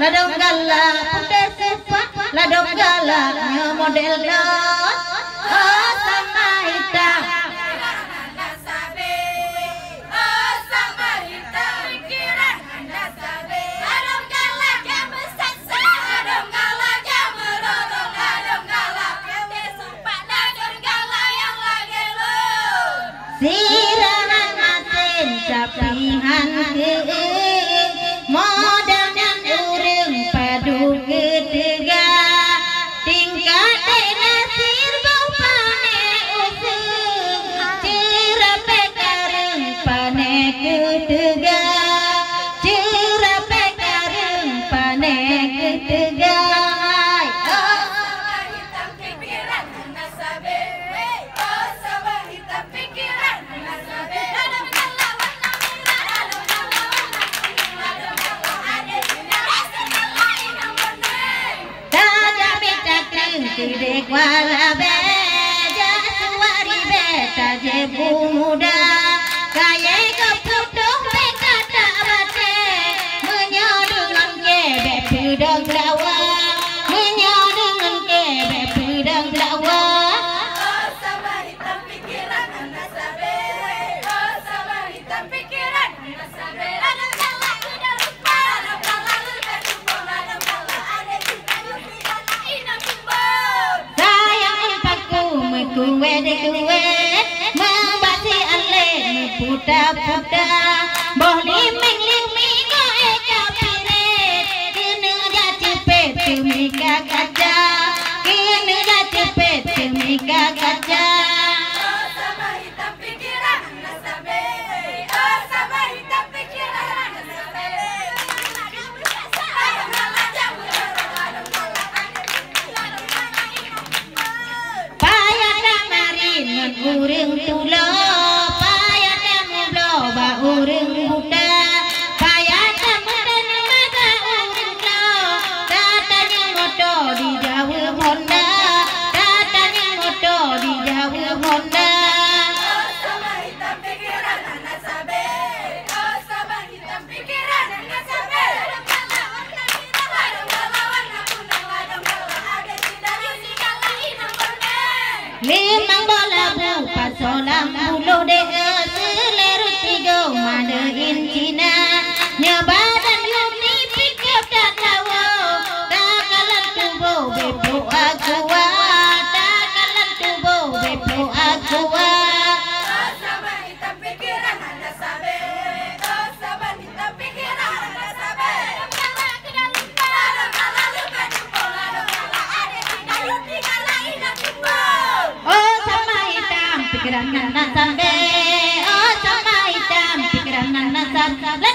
ladong galak putih supa, ladong galaknya model lot. Oh sama hitam. Sirahan masin capihan ke modalnya urang padu kedega tingkat nasir bau pane usung cirape kareng pane kedega cirape kareng pane kedega. Tidek wala beja suari beta jebu muda kaya keputuh bekata bate menyodungan kebe pudang lawa menyodungan kebe pudang lawa. Oh sama hitam pikiran anda sabe, oh sama hitam pikiran anda sabe. Ladang galak udah lupa, ladang galak lupa jumbo, ladang galak ada cinta nyusi galak inam jumbo. Kuwe de kuwe membasi ale puta-puta boleh menglimi goe kapire kene da cepet mika kaca kene da cepet mika kaca. Oh sama hitam pikiran anda sabe, oh sama hitam pikiran anda sabe. Urang tulo payah kamu bloba urang buta payah kamu dan mata urang lo datanya moto di jauh Honda datanya moto di jauh Honda. Oh sama hitam pikiran anda sabe, oh sama hitam pikiran anda sabe. Ladang galak warna merah, ladang galak warna kuning, ladang galak ada cinta nyusi galak inam kuning. Limang bola pasolam bulu deh seleru tiga madain Cina nyabadan lumi pikir tak tahu takalan tubuh bepo aqua takalan tubuh bepo aqua. Oh sama hitam pikiran anda sabe, oh sama hitam pikiran anda sabe. Ladang galak kena lupa, ladang galak lupa jumbo, ladang galak ada cinta nyusi galak inam jumbo. Oh sama hitam pikiran nana sampai, oh sama hitam pikiran nana sampai.